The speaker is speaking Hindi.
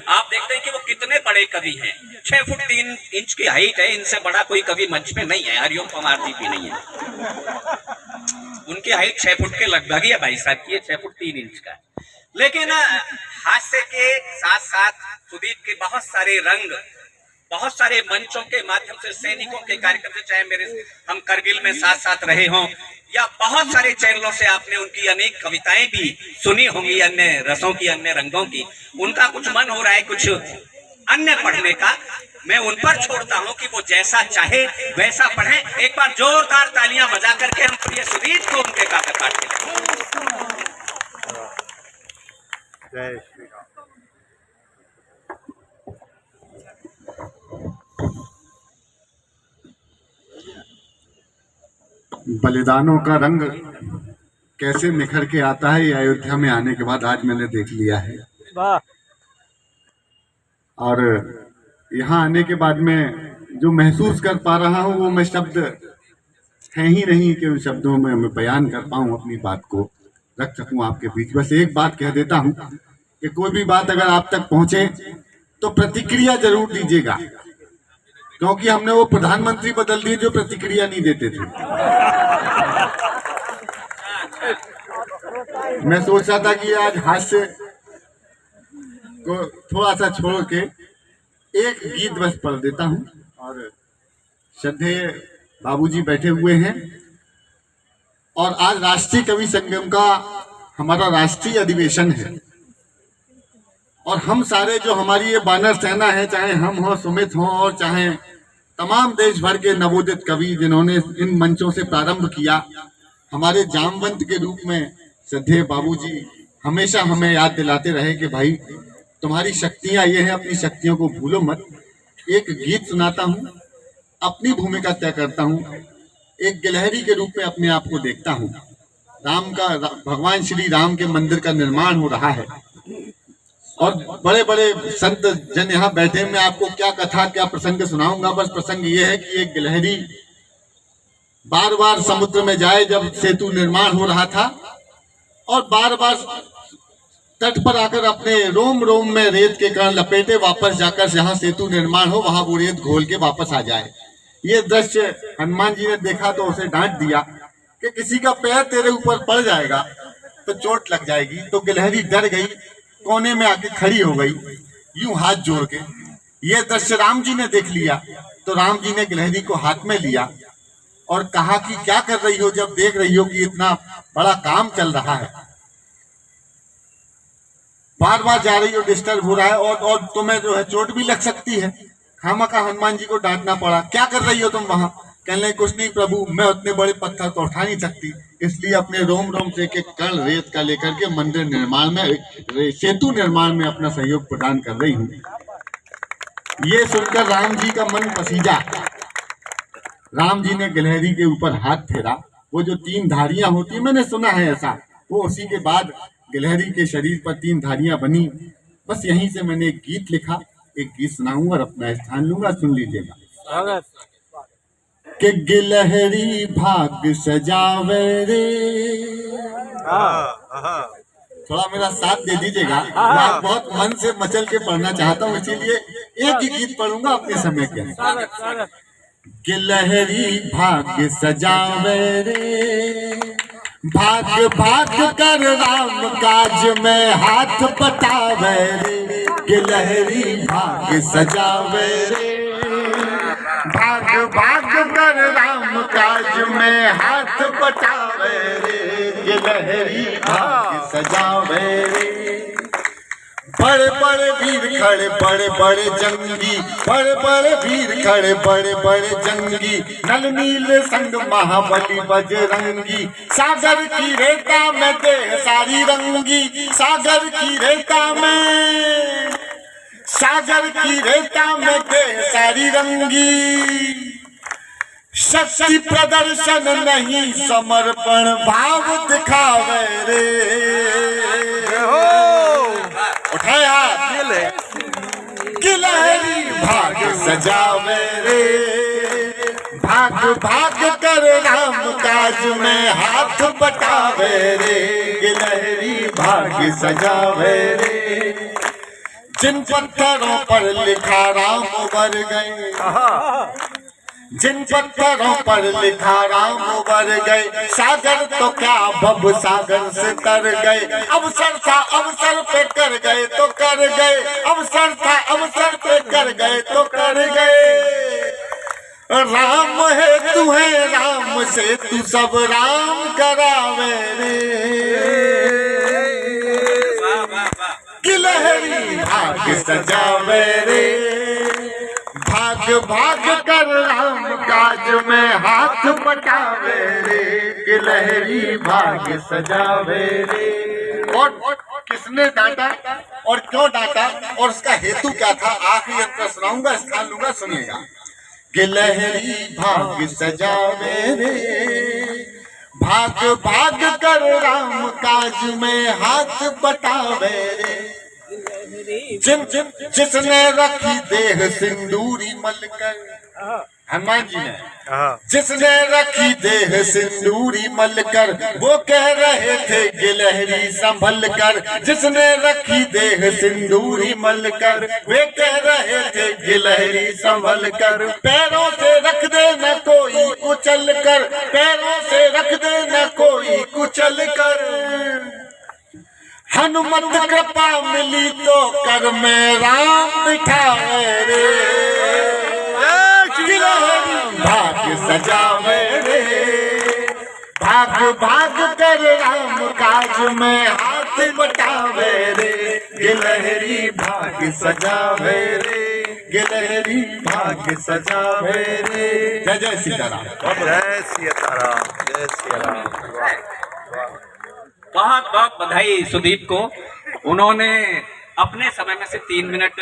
आप देखते हैं कि वो कितने बड़े कवि हैं। 6 फुट 3 इंच की हाइट है, इनसे बड़ा कोई कवि मंच पे नहीं है। हरिओम पवार जी भी नहीं है, उनकी हाइट 6 फुट के लगभग ही है भाई साहब की, 6 फुट 3 इंच का। लेकिन हास्य के साथ साथ सुदीप के बहुत सारे रंग, बहुत सारे मंचों के माध्यम से, सैनिकों के कार्यक्रम से, चाहे मेरे हम करगिल में साथ साथ रहे हों, या बहुत सारे चैनलों से आपने उनकी अनेक कविताएं भी सुनी होंगी, अन्य रसों की, अन्य रंगों की। उनका कुछ मन हो रहा है कुछ अन्य पढ़ने का, मैं उन पर छोड़ता हूं कि वो जैसा चाहे वैसा पढ़े। एक बार जोरदार तालियां बजा करके हम प्रिय सुदीप को उनके काव्य पाठ के जय श्री राम। बलिदानों का रंग कैसे निखर के आता है, ये अयोध्या में आने के बाद आज मैंने देख लिया है। और यहाँ आने के बाद मैं जो महसूस कर पा रहा हूँ वो मैं शब्द है ही नहीं कि उन शब्दों में मैं बयान कर पाऊँ, अपनी बात को रख सकूँ आपके बीच। बस एक बात कह देता हूँ कि कोई भी बात अगर आप तक पहुँचे तो प्रतिक्रिया जरूर दीजिएगा, क्योंकि हमने वो प्रधानमंत्री बदल दिए जो प्रतिक्रिया नहीं देते थे। मैं सोच रहा था कि आज हास्य को थोड़ा सा छोड़ के एक गीत बस पढ़ देता हूँ। और श्रद्धेय बाबूजी बैठे हुए हैं और आज राष्ट्रीय कवि संगम का हमारा राष्ट्रीय अधिवेशन है, और हम सारे जो हमारी ये बानर सेना है, चाहे हम हो, सुमित हो, और चाहे तमाम देश भर के नवोदित कवि जिन्होंने इन मंचों से प्रारंभ किया, हमारे जामवंत के रूप में श्रद्धेय बाबूजी हमेशा हमें याद दिलाते रहे कि भाई तुम्हारी शक्तियां ये हैं, अपनी शक्तियों को भूलो मत। एक गीत सुनाता हूँ, अपनी भूमिका तय करता हूँ, एक गिलहरी के रूप में अपने आप को देखता हूँ। भगवान श्री राम के मंदिर का निर्माण हो रहा है और बड़े बड़े संत जन यहाँ बैठे। मैं आपको क्या कथा, क्या प्रसंग सुनाऊंगा। बस प्रसंग ये है कि एक गिलहरी बार बार समुद्र में जाए जब सेतु निर्माण हो रहा था, और बार बार तट पर आकर अपने रोम रोम में रेत के कण लपेटे वापस जाकर जहां सेतु निर्माण हो वहां वो रेत घोल के वापस आ जाए। ये दृश्य हनुमान जी ने देखा तो उसे डांट दिया कि किसी का पैर तेरे ऊपर पड़ जाएगा तो चोट लग जाएगी। तो गिलहरी डर गई, कोने में आके खड़ी हो गई यूं हाथ जोड़ के। ये दृश्य राम जी ने देख लिया तो राम जी ने गिलहरी को हाथ में लिया और कहा कि क्या कर रही हो जब देख रही हो कि इतना बड़ा काम चल रहा है, बार बार जा रही हो, डिस्टर्ब हो रहा है, और तुम्हें जो है चोट भी लग सकती है। खामखा हनुमान जी को डांटना पड़ा। क्या कर रही हो तुम वहां? कहने लगे कुछ नहीं प्रभु, मैं उतने बड़े पत्थर तो उठा नहीं सकती, इसलिए अपने रोम रोम से एक कण रेत का लेकर के मंदिर निर्माण में, सेतु निर्माण में अपना सहयोग प्रदान कर रही हूँ। ये सुनकर राम जी का मन पसीजा। राम जी ने गिलहरी के ऊपर हाथ फेरा। वो जो 3 धारियां होती है, मैंने सुना है ऐसा, वो उसी के बाद गिलहरी के शरीर पर 3 धारियां बनी। बस यहीं से मैंने एक गीत लिखा, एक गीत सुनाऊंगा और अपना स्थान लूंगा, सुन लीजिएगा। कि गिलहरी भाग सजावे रे, थोड़ा मेरा साथ दे दीजिएगा। मैं बहुत मन से मचल के पढ़ना चाहता हूँ, इसीलिए एक ही गीत पढ़ूंगा अपने समय के। गिलहरी भाग सजावे रे, भाग भाग कर राम काज में हाथ बटावे रे। गिलहरी भाग सजावे रे, भाग भाग कर राम काज में हाथ बटावे रे। गिलहरी भाग सजावे रे। बड़े बड़े वीर खड़े, बड़े बड़े जंगी, बड़े बड़े वीर खड़े, बड़े बड़े जंगी, नल नील संग महाबली बजरंगी। सागर की रेता में देह सारी रंगी, सागर की रेता में, सागर की रेता में देह सारी रंगी। शक्ति प्रदर्शन नहीं समर्पण भाव दिखावे रे। उठाए हाथ। गिलहरी भाग सजावे रे, भाग भाग कर राम काज में हाथ बटावे रे। गिलहरी भाग सजावे रे। जिन पत्थरों पर लिखा राम बर गए, जिन पत्थरों पर लिखा राम बर गए, सागर तो क्या भव सागर से तर गए। अवसर था अवसर पे कर गए तो कर गए, अवसर था अवसर पे कर गए तो कर गए। राम है तू है राम से तू सब राम करावे रे, गिलहरी भाग सजावे रे। भाग भाग कर राम काज में हाथ बटावे रे, गिलहरी भाग सजावे रे। और किसने डांटा और क्यों डांटा और उसका हेतु क्या था, आखिरी अंतर सुनाऊंगा, स्थान लूंगा, सुनिएगा। गिलहरी भाग सजावे रे, भाग भाग कर राम काज में हाथ बटावे रे। जिसने रखी देह सिंदूरी मलकर, हनुमान जी ने, जिसने रखी देह सिंदूरी मलकर, वो कह रहे थे गिलहरी संभल कर। जिसने रखी देह सिंदूरी मलकर, वे कह रहे थे गिलहरी संभल कर। पैरों से रख दे न कोई कुचल कर, पैरों से रख दे न कोई कुचल कर। हनुमत कृपा मिली तो कर में राम बिठावे रे, गिलहरी भाग सजावे रे। भाग भाग कर राम काज में हाथ बटावे रे, गिलहरी भाग सजावे रे, गिलहरी भाग सजावे रे। जय जय सीताराम, जय सीताराम, जय सीताराम। बहुत बहुत बधाई सुदीप को, उन्होंने अपने समय में से 3 मिनट